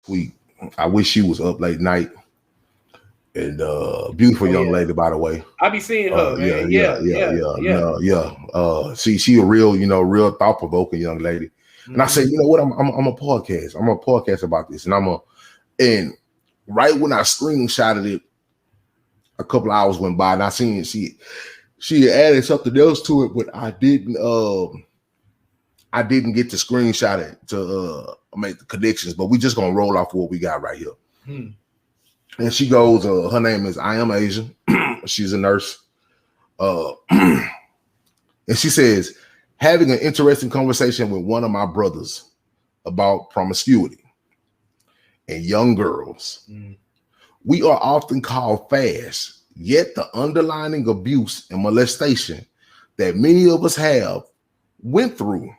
sweet. I wish she was up late night. And beautiful young lady, by the way. I be seeing her, man. She a real, real thought provoking young lady. Mm-hmm. And I said, you know what? I'm a podcast. I'm a podcast about this, and right when I screenshotted it, a couple of hours went by, and I seen she added something else to it, but I didn't get to screenshot it to make the connections. But we just gonna roll off what we got right here. And she goes, her name is I Am Asian. She's a nurse. And she says, having an interesting conversation with one of my brothers about promiscuity and young girls. We are often called fast, yet the underlying abuse and molestation that many of us went through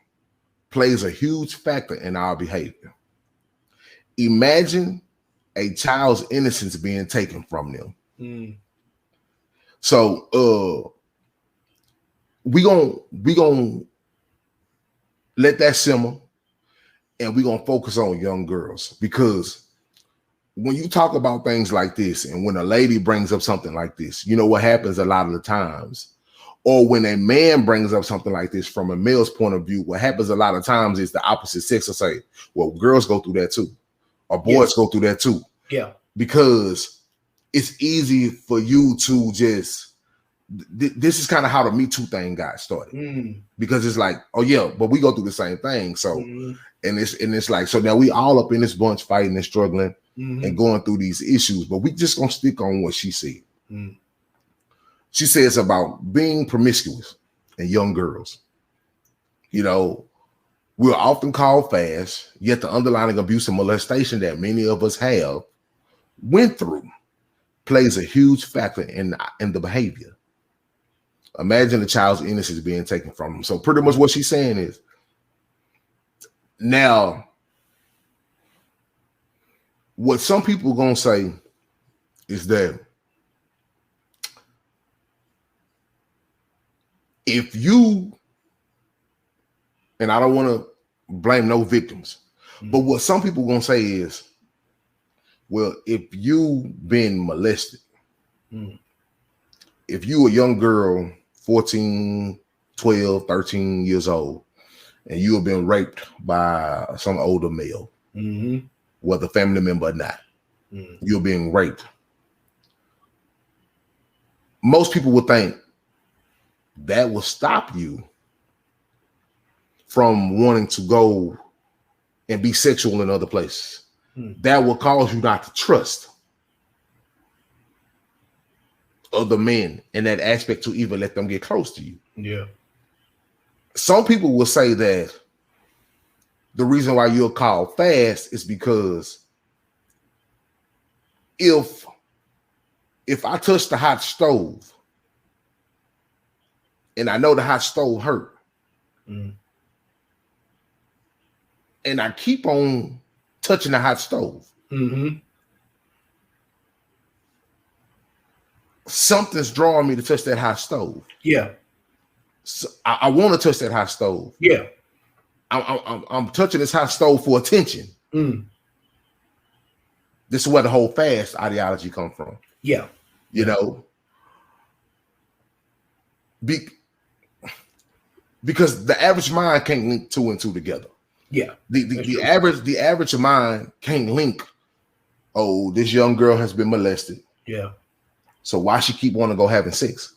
plays a huge factor in our behavior. Imagine a child's innocence being taken from them. So we gonna let that simmer, and we gonna focus on young girls, because when you talk about things like this, and when a lady brings up something like this, you know what happens a lot of the times, or when a man brings up something like this from a male's point of view, what happens a lot of times is the opposite sex will say, well, girls go through that too, or boys go through that too. Yeah. Because it's easy for you to just, this is kind of how the Me Too thing got started. Because it's like, oh yeah, but we go through the same thing. So, and it's like, so now we all up in this bunch fighting and struggling and going through these issues, but we just gonna stick on what she said. She says about being promiscuous and young girls. We're often called fast, yet the underlying abuse and molestation that many of us went through plays a huge factor in the behavior. Imagine a child's innocence being taken from them. So pretty much what she's saying is, now, what some people are going to say is that if you, and I don't want to blame no victims, but what some people are going to say is, well, if you've been molested, if you a young girl, 14, 12, 13 years old, and you have been raped by some older male, whether family member or not, you're being raped. Most people would think that will stop you from wanting to go and be sexual in other places. That will cause you not to trust other men in that aspect to even let them get close to you. Yeah. Some people will say that the reason why you're called fast is because if I touch the hot stove and I know the hot stove hurt, and I keep on touching the hot stove, something's drawing me to touch that hot stove. Yeah. So I want to touch that hot stove. Yeah. I'm touching this hot stove for attention. This is where the whole fast ideology comes from. Yeah. Because the average mind can't link two and two together. Yeah. The average mind can't link, oh, this young girl has been molested. Yeah. So why she keep wanting to go having sex?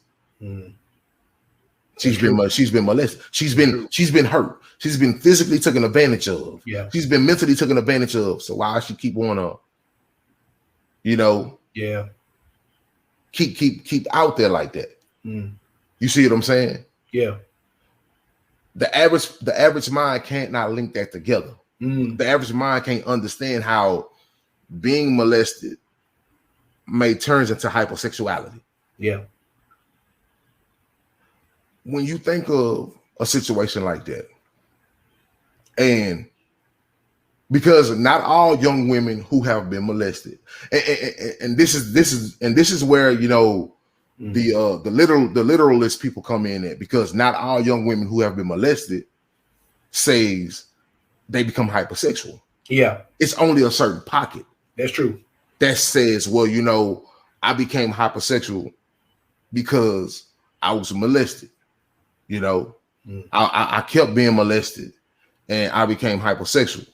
She's been molested. She's been hurt. She's been physically taken advantage of. Yeah. She's been mentally taken advantage of. So why she keep wanting to, yeah, keep out there like that? You see what I'm saying? Yeah. The average mind can't not link that together. The average mind can't understand how being molested may turns into hypersexuality. Yeah. When you think of a situation like that, and because not all young women who have been molested, and this is where the literalist people come in at, because not all young women who have been molested says they become hypersexual. Yeah. It's only a certain pocket. That's true. That says, well, you know, I became hypersexual because I was molested. You know, I kept being molested and I became hypersexual,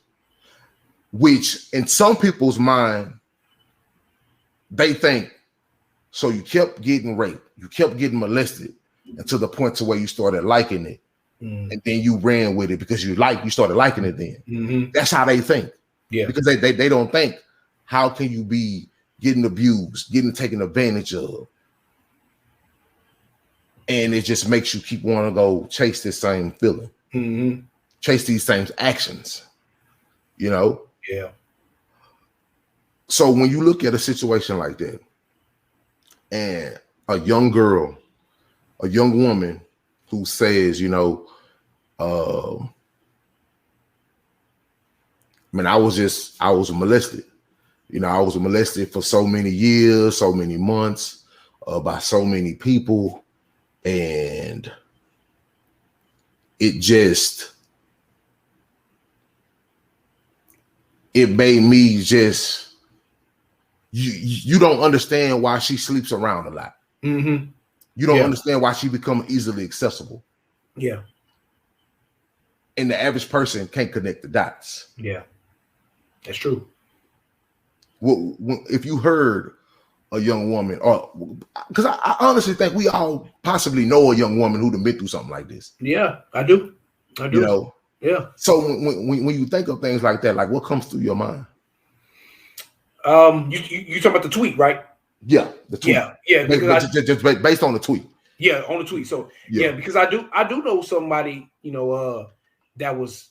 which in some people's mind, they think, so you kept getting raped, you kept getting molested until the point to where you started liking it. And then you ran with it because you started liking it then. That's how they think. Yeah. Because they don't think, how can you be getting abused, getting taken advantage of? And it just makes you keep wanting to go chase this same feeling, chase these same actions, you know? Yeah. So when you look at a situation like that, and a young girl, a young woman who says, you know, man, I was molested. You know, I was molested for so many years, so many months, by so many people. And it made me just, you don't understand why she sleeps around a lot. You don't understand why she becomes easily accessible. Yeah. And the average person can't connect the dots. Yeah. That's true. Well, if you heard a young woman, or because I honestly think we all possibly know a young woman who'd have been through something like this. Yeah, I do. You know? Yeah. So when you think of things like that, like what comes through your mind? You talking about the tweet, right? Yeah, the tweet. Yeah. Just based on the tweet. Yeah, on the tweet. So yeah, because I do know somebody, you know, that was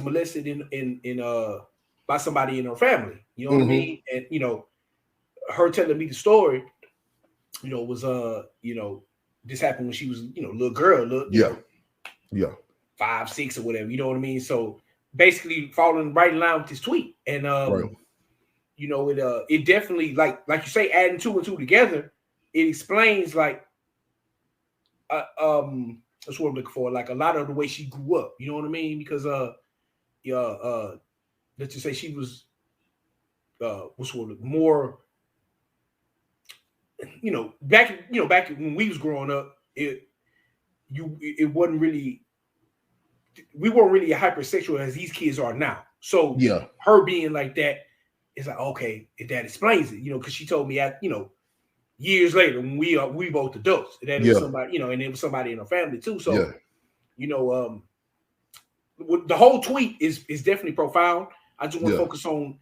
molested in by somebody in her family. You know what I mean? And you know, her telling me the story, you know, was you know, this happened when she was, you know, little girl, yeah, 5, 6 or whatever. You know what I mean? So basically, falling right in line with this tweet, and you know, it definitely like you say, adding 2 and 2 together, it explains like that's what I'm looking for, like a lot of the way she grew up. You know what I mean? Because let's just say she was more, you know, back when we was growing up, it wasn't really, we weren't really hypersexual as these kids are now. So her being like that, it's like, okay, that explains it, you know, because she told me you know, years later when we both adults, that it was somebody, you know, and it was somebody in her family too. So you know, the whole tweet is definitely profound. I just want to focus on,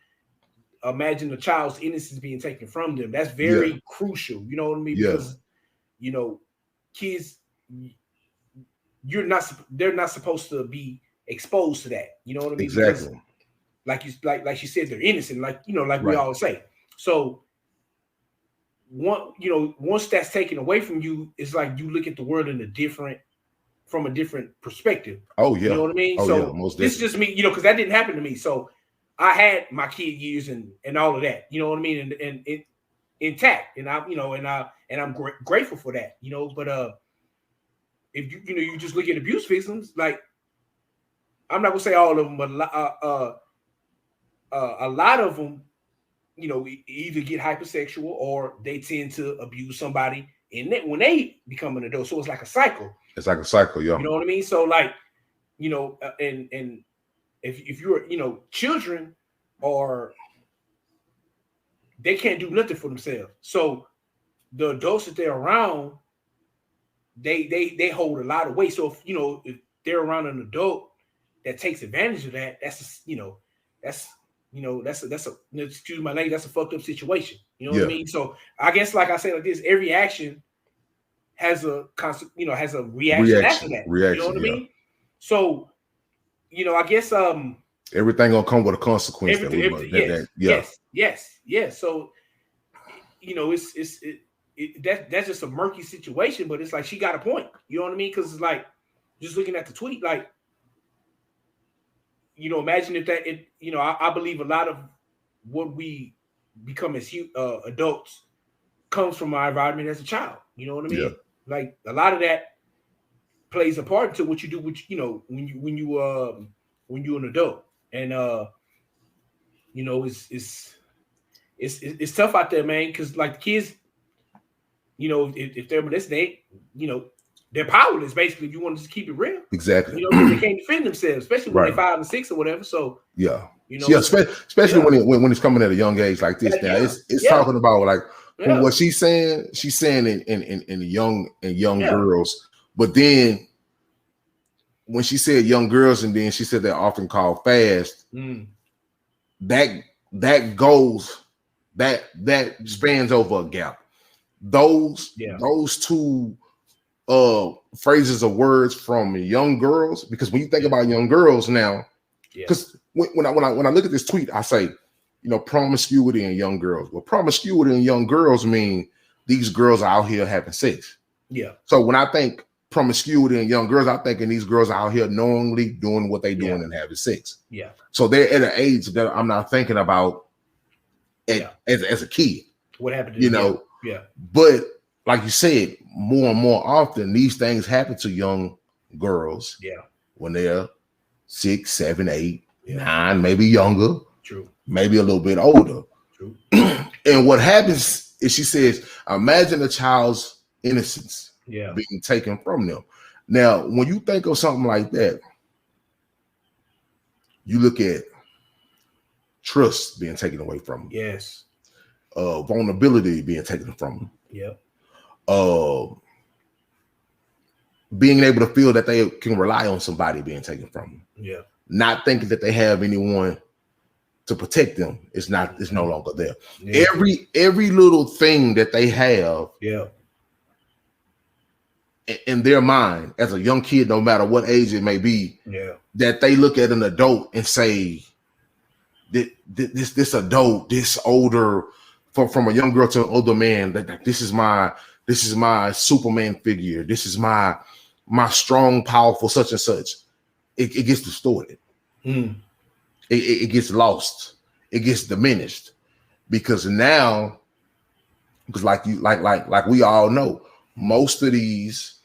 imagine a child's innocence being taken from them. That's very crucial. You know what I mean? Because you know, kids, they're not supposed to be exposed to that. You know what I mean? Exactly. Because like she said, they're innocent. Like, you know, like we all say. So once that's taken away from you, it's like you look at the world from a different perspective. Oh yeah. You know what I mean? Oh, so most this is just me, you know, because that didn't happen to me. So I had my kid years and all of that, you know what I mean, and it intact, and I'm, you know, and I'm grateful for that, you know. But if you know, you just look at abuse victims, like, I'm not gonna say all of them, but a lot of them, you know, either get hypersexual or they tend to abuse somebody when they become an adult. So it's like a cycle. It's like a cycle, yeah. You know what I mean? So like, you know, and if you're, you know, children they can't do nothing for themselves. So the adults that they're around, they hold a lot of weight. So if, you know, if they're around an adult that takes advantage of that, that's excuse my language, that's a fucked up situation. You know what I mean? So I guess, like I said, like this, every action has a reaction after that. You know what I mean? So, you know, I guess everything gonna come with a consequence. Yes. So, you know, that's just a murky situation, but it's like she got a point. You know what I mean? Because it's like, just looking at the tweet, like, you know, imagine if you know, I believe a lot of what we become as adults comes from our environment as a child. You know what I mean? Yeah. Like, a lot of that plays a part into what you do, which, you know, when when you're an adult. And you know, it's tough out there, man, because like the kids, you know, if they're molested, you know, they're powerless basically. If you want to just keep it real, exactly, you know, because they can't defend themselves, especially when they're 5 and 6 or whatever. So yeah, you know, especially when it's coming at a young age like this. Now it's talking about like what she's saying. She's saying in young girls, but then when she said young girls, and then she said they're often called fast. That goes that spans over a gap. Those two phrases of words from young girls, because when you think about young girls now, because when I look at this tweet, I say, you know, promiscuity in young girls. Well, promiscuity in young girls mean these girls are out here having sex. Yeah. So when I think promiscuity in young girls, I'm thinking these girls are out here knowingly doing what they doing and having sex. Yeah. So they're at an age that I'm not thinking about as a kid. What happened to you know? Yeah. But like you said, more and more often these things happen to young girls. Yeah. When they're 6, 7, 8, 9, maybe younger. True. Maybe a little bit older. True. And what happens is she says, imagine a child's innocence being taken from them. Now, when you think of something like that, you look at trust being taken away from them. Yes. Vulnerability being taken from them. Yep. Being able to feel that they can rely on somebody being taken from them. Yeah. Not thinking that they have anyone to protect them. It's no longer there. Yeah. Every little thing that they have in their mind as a young kid, no matter what age it may be, that they look at an adult and say, this adult, this older, from a young girl to an older man, that this is my Superman figure. This is my strong, powerful such and such. It gets distorted. It gets lost. It gets diminished because now, because like we all know, most of these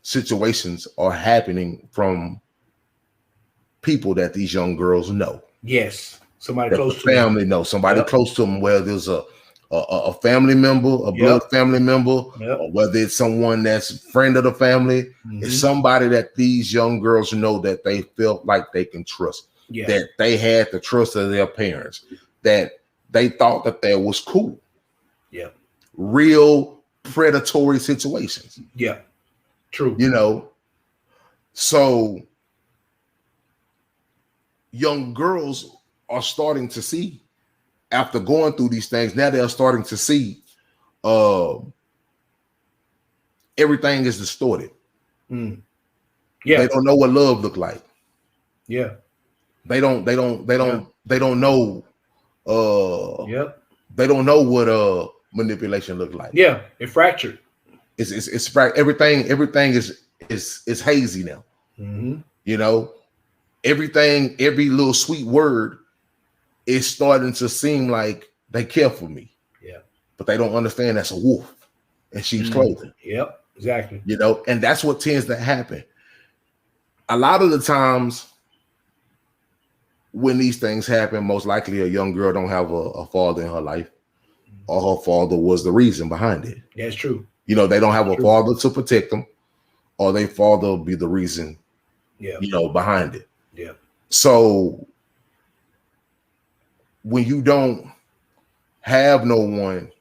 situations are happening from people that these young girls know. Yes, somebody close to family them. Know somebody close to them. Whether there's a family member, a blood family member, or whether it's someone that's a friend of the family, it's somebody that these young girls know that they felt like they can trust. Yeah. That they had the trust of their parents, that they thought that was cool. Yeah. Real predatory situations. Yeah. True. You know, so young girls are starting to see, after going through these things, now they're starting to see everything is distorted. Yeah. They don't know what love look like. Yeah. They don't know. They don't know what manipulation look like. Yeah, it fractured. It's everything is hazy now. You know, every little sweet word is starting to seem like they care for me. Yeah. But they don't understand that's a wolf in sheep's clothing. Yep, exactly. You know, and that's what tends to happen. A lot of the times when these things happen, most likely a young girl don't have a father in her life, or her father was the reason behind it. That's true. You know, they don't have a father to protect them, or their father will be the reason, you know, behind it. Yeah. So when you don't have no one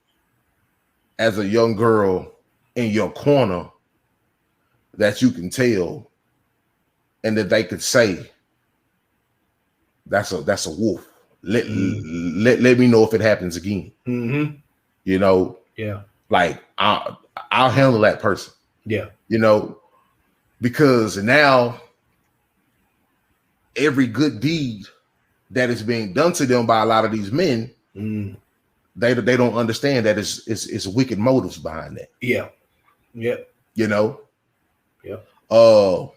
as a young girl in your corner that you can tell and that they could say, that's a wolf. Let me know if it happens again. You know, like I'll handle that person. Yeah, you know, because now every good deed that is being done to them by a lot of these men, they don't understand that it's wicked motives behind that. Yeah, yeah, you know, yeah. So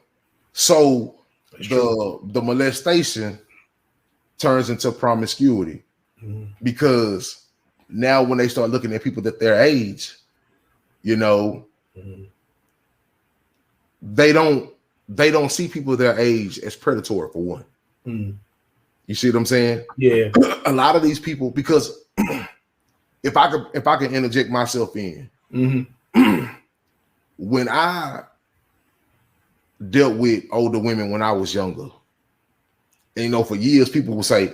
the molestation turns into promiscuity because now when they start looking at people that their age, you know, they don't see people their age as predatory for one. Mm. You see what I'm saying? Yeah. A lot of these people, because if I can interject myself in, when I dealt with older women when I was younger, and, you know, for years people would say,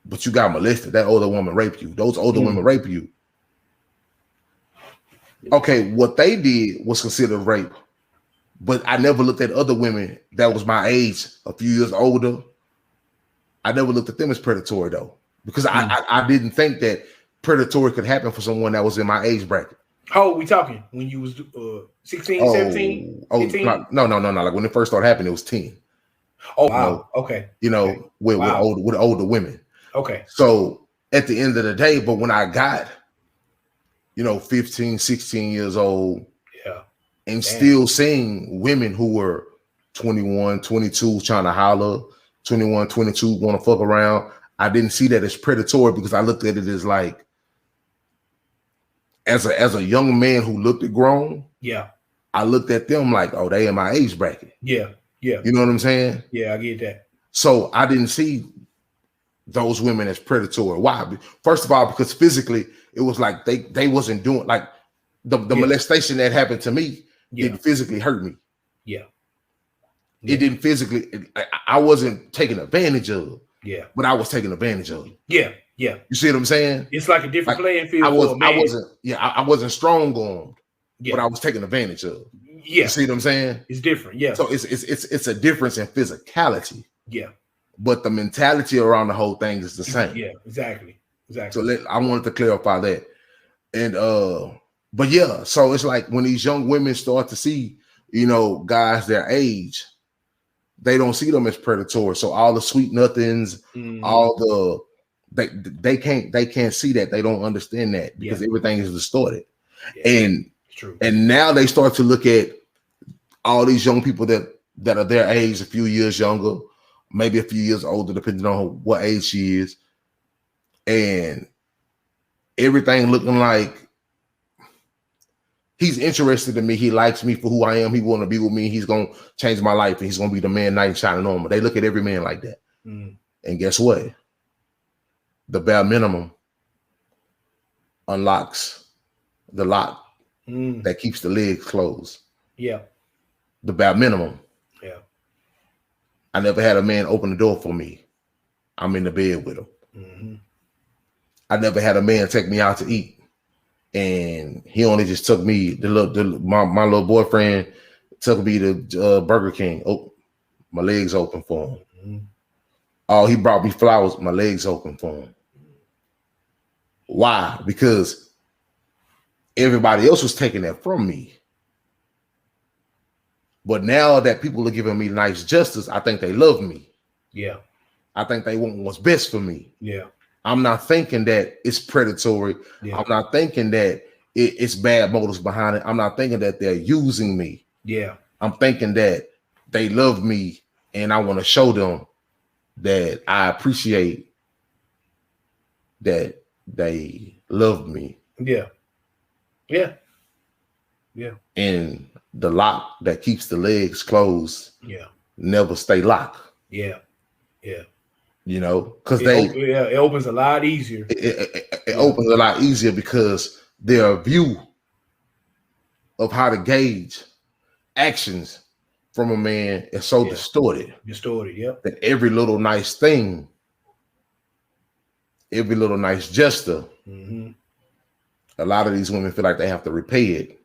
but you got molested. That older woman raped you. Those older women rape you. Okay, what they did was considered rape, but I never looked at other women that was my age, a few years older. I never looked at them as predatory though, because I didn't think that predatory could happen for someone that was in my age bracket. How old we talking? When you was 16, 17, 15? No. Like when it first started happening, it was 10. Oh, wow. Okay. You know, with older women. Okay. So at the end of the day, but when I got, you know, 15, 16 years old, and still seeing women who were 21, 22 trying to holler, 21, 22 want to fuck around, I didn't see that as predatory, because I looked at it as like, as a young man who looked at grown, I looked at them like, oh, they in my age bracket. Yeah. You know what I'm saying? Yeah, I get that. So I didn't see those women as predatory. Why? First of all, because physically it was like they wasn't doing, like, the molestation that happened to me didn't physically hurt me. It didn't physically, I wasn't taken advantage of. But I was taken advantage of. Yeah. You see what I'm saying? It's like a different playing field. I wasn't strong armed, but I was taken advantage of. You see what I'm saying? It's different. Yeah. So it's a difference in physicality. Yeah. But the mentality around the whole thing is the same. Yeah, exactly. So I wanted to clarify that. And but yeah, so it's like when these young women start to see, you know, guys their age, they don't see them as predatory. So all the sweet nothings, all the they can't see that. They don't understand that, because everything is distorted. And true. And now they start to look at all these young people that are their age, a few years younger, maybe a few years older, depending on what age she is, and everything looking like he's interested in me. He likes me for who I am. He want to be with me. He's going to change my life, and he's going to be the man knight shining on me. They look at every man like that. And guess what? The bare minimum unlocks the lock that keeps the legs closed. Yeah. The bare minimum. Yeah. I never had a man open the door for me. I'm in the bed with him. I never had a man take me out to eat, and he only just took me. My little boyfriend took me to Burger King. Oh, my legs open for him. Oh, he brought me flowers. My legs open for him. Why? Because everybody else was taking that from me. But now that people are giving me nice justice, I think they love me. Yeah. I think they want what's best for me. Yeah. I'm not thinking that it's predatory. Yeah. I'm not thinking that it's bad motives behind it. I'm not thinking that they're using me. Yeah. I'm thinking that they love me, and I want to show them that I appreciate that they love me. Yeah. Yeah. Yeah. And the lock that keeps the legs closed never stay locked. Yeah. Yeah. You know, because it opens a lot easier. It opens a lot easier because their view of how to gauge actions from a man is so distorted. That every little nice thing, every little nice gesture, a lot of these women feel like they have to repay it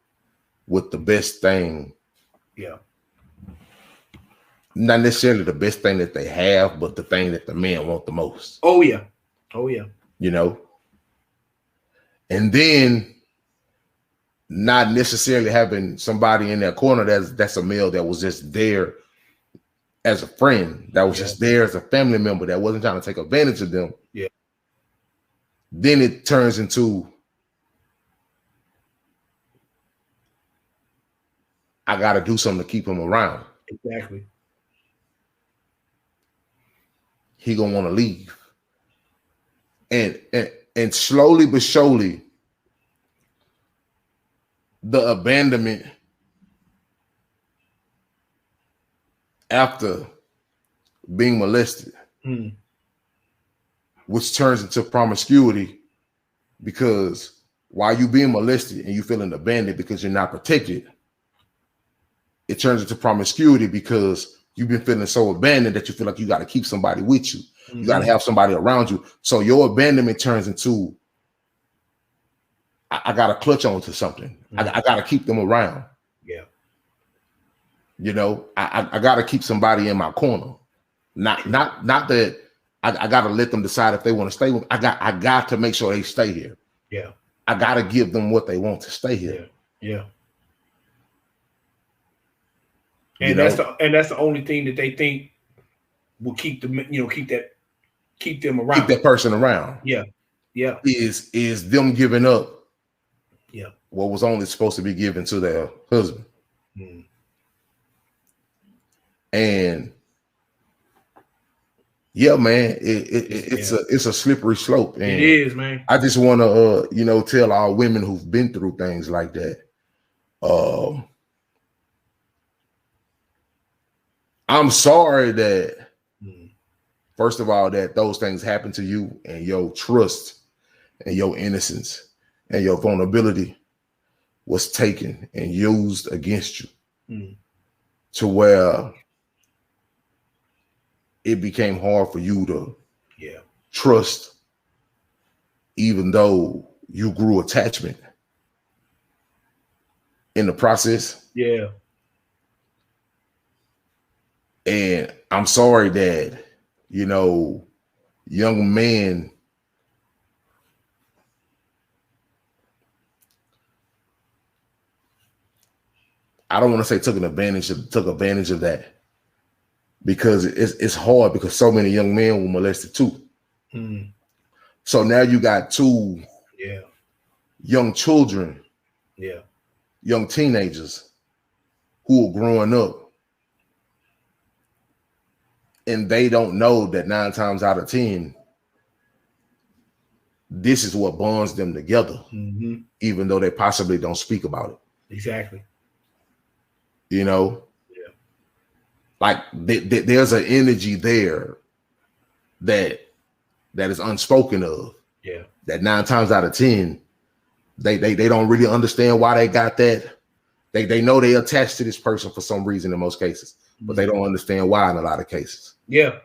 with the best thing. Yeah. Not necessarily the best thing that they have, but the thing that the men want the most. Oh yeah. Oh yeah. You know? And then not necessarily having somebody in their corner that's a male that was just there as a friend, that was just there as a family member, that wasn't trying to take advantage of them. Yeah. Then it turns into, I got to do something to keep him around. Exactly. He gonna want to leave. And slowly but surely, the abandonment after being molested which turns into promiscuity, because while you being molested and you feeling abandoned because you're not protected, it turns into promiscuity because you've been feeling so abandoned that you feel like you got to keep somebody with you. You got to have somebody around you. So your abandonment turns into, I got to clutch on to something. I got to keep them around. Yeah. You know, I got to keep somebody in my corner. Not that I got to let them decide if they want to stay with me. I got to make sure they stay here. Yeah. I got to give them what they want to stay here. Yeah. And that's the only thing that they think will keep them, keep them around. Keep that person around. Yeah. Yeah. Is them giving up what was only supposed to be given to their husband. And yeah, man, it's a slippery slope. And it is, man. I just want to tell our women who've been through things like that. I'm sorry that first of all, that those things happen to you, and your trust and your innocence and your vulnerability was taken and used against you to where it became hard for you to trust, even though you grew attachment in the process. Yeah. And I'm sorry that, young men I don't want to say took advantage of that, because it's hard, because so many young men were molested too. So now you got two young children, young teenagers who are growing up, and they don't know that 9 times out of 10, this is what bonds them together, even though they possibly don't speak about it. Exactly. Like there's an energy there that is unspoken of. Yeah. That 9 times out of 10, they don't really understand why they got that. They know they attached to this person for some reason in most cases, but they don't understand why in a lot of cases. Yeah.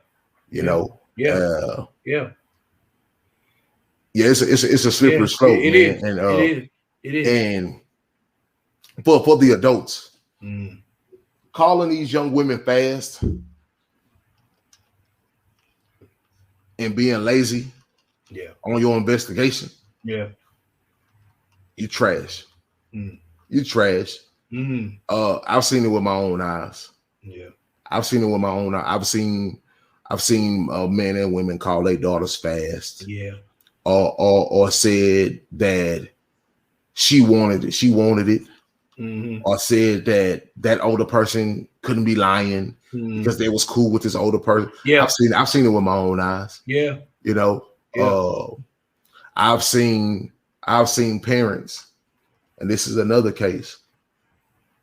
Yeah. Yeah. It's a slippery slope. It is. And it is. And for the adults, calling these young women fast and being lazy on your investigation, you trash. You trash. I've seen it with my own eyes. I've seen it with my own eyes. I've seen men and women call their daughters fast. Or said that she wanted it. Or said that older person couldn't be lying because they was cool with this older person. I've seen it with my own eyes. I've seen parents, and this is another case.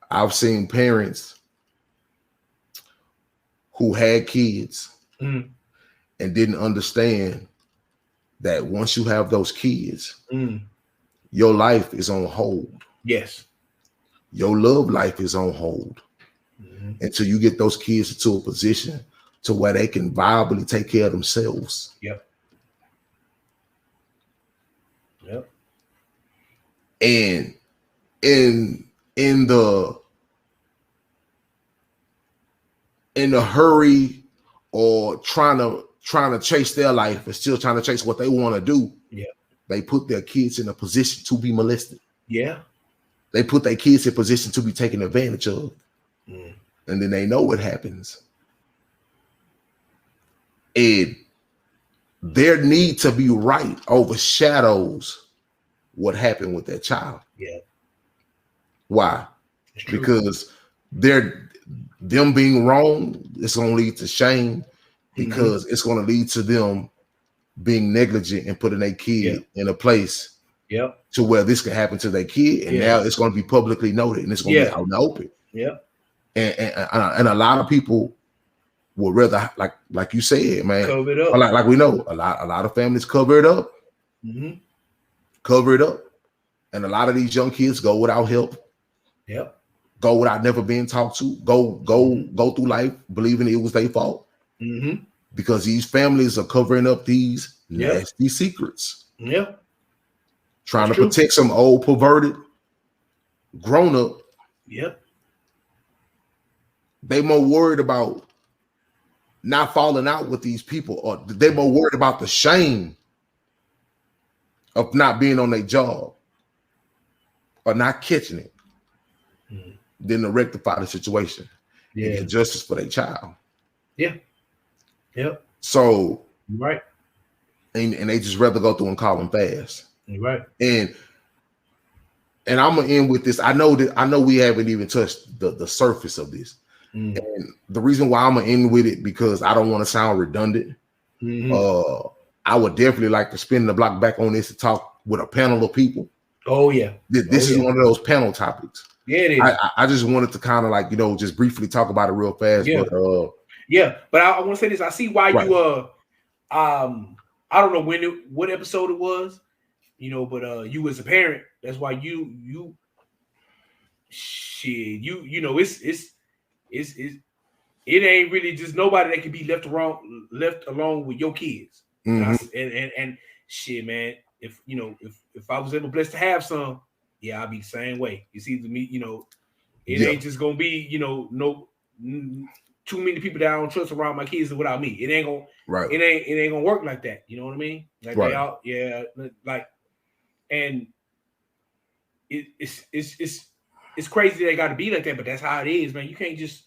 I've seen parents who had kids and didn't understand that once you have those kids, your life is on hold. Yes. Your love life is on hold until you get those kids into a position to where they can viably take care of themselves. And in the hurry or trying to chase their life and still trying to chase what they want to do, they put their kids in a position to be molested. They put their kids in a position to be taken advantage of. And then they know what happens. And their need to be right overshadows what happened with that child. Why? Because them being wrong, it's going to lead to shame, because it's going to lead to them being negligent and putting their kid in a place to where this can happen to their kid, and now it's going to be publicly noted and it's going to be out in the open. And a lot of people would rather, like you said, man, cover it up. Like we know, a lot of families cover it up, cover it up, and a lot of these young kids go without help. Yep. Go without never being talked to. Go through life believing it was their fault. Because these families are covering up these nasty secrets. Yeah. Trying to protect some old perverted grown up. Yep. They more worried about not falling out with these people, or they more worried about the shame of not being on their job or not catching it than to rectify the situation and get justice for their child. Yeah. Yep. So right. And they just rather go through and call them fast. Right. And I'm gonna end with this. I know we haven't even touched the surface of this. And the reason why I'm gonna end with it, because I don't want to sound redundant. I would definitely like to spin the block back on this to talk with a panel of people. Oh yeah. This is one of those panel topics. Yeah, it is. I just wanted to kind of like, just briefly talk about it real fast. Yeah. But I want to say this. I see why you I don't know what episode it was, but you as a parent, that's why you it ain't really just nobody that can be left alone with your kids. And shit, man, if I was ever blessed to have some, I'd be the same way. You see, me, it ain't just gonna be, no too many people that I don't trust around my kids without me. It ain't gonna it ain't gonna work like that. You know what I mean? Like they all, and it's crazy they got to be like that, but that's how it is, man. You can't just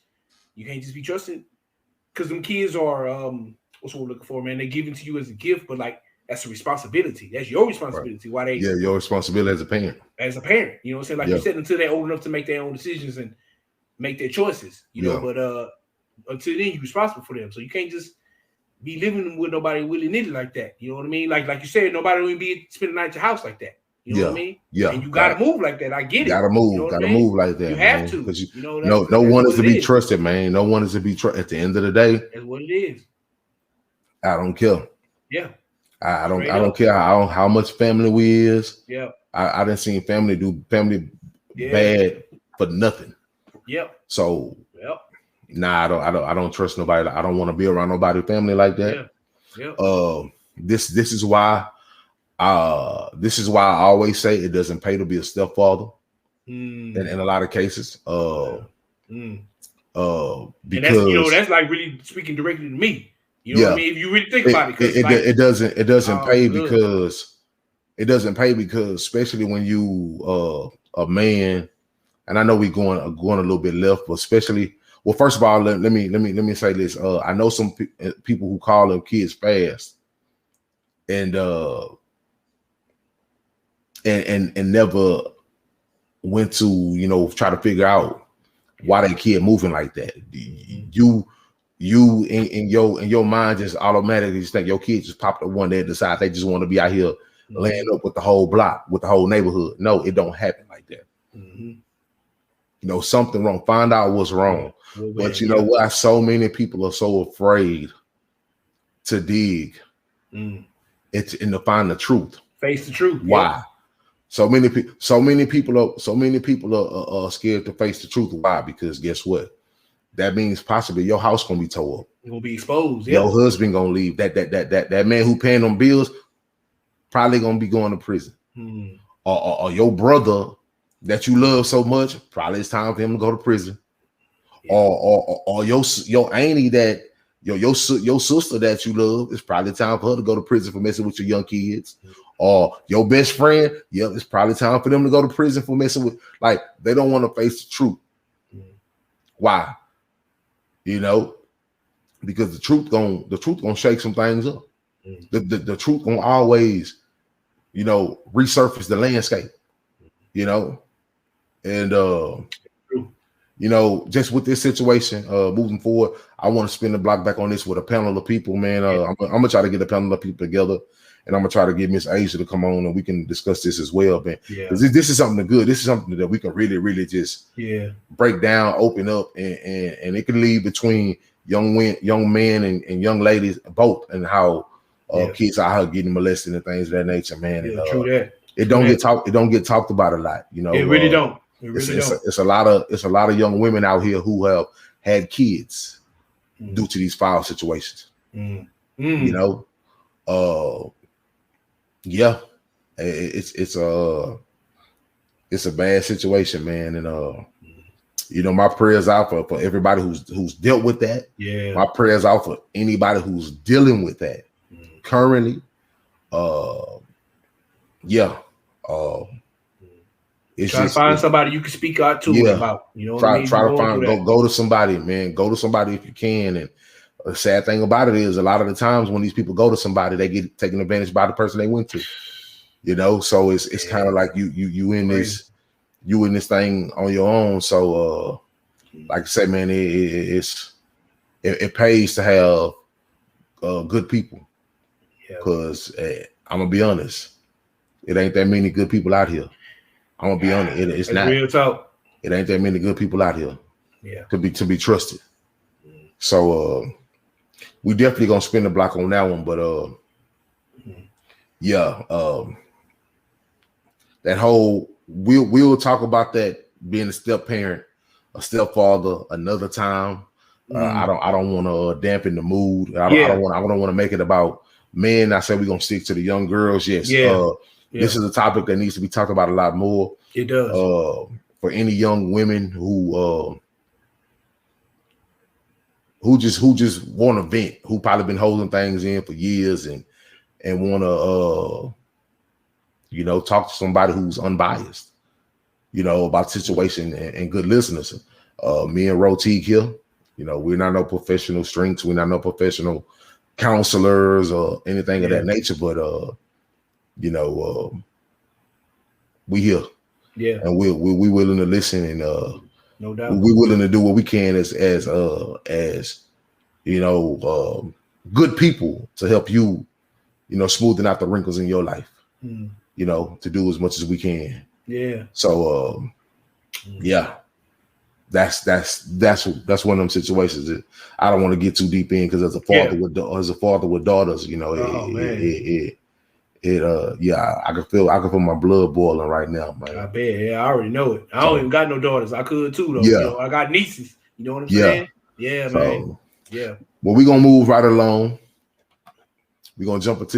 be trusted, because them kids are what's what we're looking for, man. They're given to you as a gift, but like that's a responsibility. That's your responsibility. Why they your responsibility as a parent. As a parent, you know what I'm saying? Like you said, until they're old enough to make their own decisions and make their choices, but until then you're responsible for them. So you can't just be living with nobody willy-nilly like that. You know what I mean? Like you said, nobody will be spending the night at your house like that. You know what I mean? Yeah. And you gotta move like that. I get it. Gotta move. Move like that. You have to. Because no one is to be trusted, man. No one is to be trusted. At the end of the day, that's what it is. I don't care. Yeah. I don't care how much family we is. Yeah. I done seen family do family bad for nothing. Yep. So I don't trust nobody. I don't want to be around nobody family like that. Yeah. This is why I always say it doesn't pay to be a stepfather in a lot of cases. Because and that's that's like really speaking directly to me. You know what I mean? If you really think about it, it doesn't pay because it doesn't pay because especially when you a man, and I know we going a little bit left, but especially first of all, let me say this. I know some people who call them kids fast and never went to try to figure out why that kid moving like that. You in your mind just automatically just think your kid just popped up one day and decide they just want to be out here laying up with the whole block, with the whole neighborhood. No, it don't happen like that. Something wrong. Find out what's wrong. But you know why so many people are so afraid to dig it's and to find the truth. Face the truth. Why? So many people are scared to face the truth. Why? Because guess what? That means possibly your house gonna be tore up. It's gonna be exposed. Your husband gonna leave. That man who paying them bills probably gonna be going to prison. Or your brother that you love so much, probably it's time for him to go to prison. Or your auntie that your sister that you love, it's probably time for her to go to prison for messing with your young kids. Or your best friend, it's probably time for them to go to prison for messing with. Like they don't want to face the truth. Why? Because the truth gonna shake some things up. The truth gonna always, resurface the landscape. And just with this situation, moving forward, I want to spin the block back on this with a panel of people, man. I'm gonna try to get a panel of people together, and I'm gonna try to get Miss Asia to come on and we can discuss this as well, man. Because this is something good. This is something that we can really, really just break down, open up, and it can lead between young men and young ladies both, and how kids are out getting molested and things of that nature, man. Yeah, and true that. It don't get talked about a lot, you know. It really don't. It really don't. It's a lot of young women out here who have had kids due to these foul situations. You know, yeah, it's a bad situation, man, and you know, my prayers out for everybody who's dealt with that. Yeah, my prayers out for anybody who's dealing with that currently. Yeah. It's try to find somebody you can speak out to about. You know, try to find go to somebody, man. Go to somebody if you can. And the sad thing about it is, a lot of the times when these people go to somebody, they get taken advantage by the person they went to. You know, so it's kind of like you in this thing on your own. So like I said, man, it pays to have good people. Because I'm gonna be honest, it ain't that many good people out here. I'm gonna be honest, it's not real talk. It ain't that many good people out here. Yeah, to be trusted. So we definitely gonna spin the block on that one. But that whole we'll talk about that, being a step parent, a stepfather, another time. I don't want to dampen the mood. I don't want to make it about men. I said we're gonna stick to the young girls. Yes. This is a topic that needs to be talked about a lot more. It does. For any young women who just want to vent, who probably been holding things in for years and want to you know, talk to somebody who's unbiased, you know, about the situation, and good listeners. Me and Rotique here, you know, we're not no professional strengths, we're not no professional counselors or anything of that nature, but you know, we here, and we willing to listen, and no doubt, we're willing to do what we can as you know, good people to help you, you know, smoothing out the wrinkles in your life, you know, to do as much as we can. Yeah. So yeah, that's one of them situations that I don't want to get too deep in, because as a father with daughters, you know, I can feel my blood boiling right now, man. I bet. Yeah, I already know it. I don't even got no daughters. I could too, though. Yeah. You know, I got nieces. You know what I'm saying? Yeah, man. Yeah. Well, we're gonna move right along. We're gonna jump into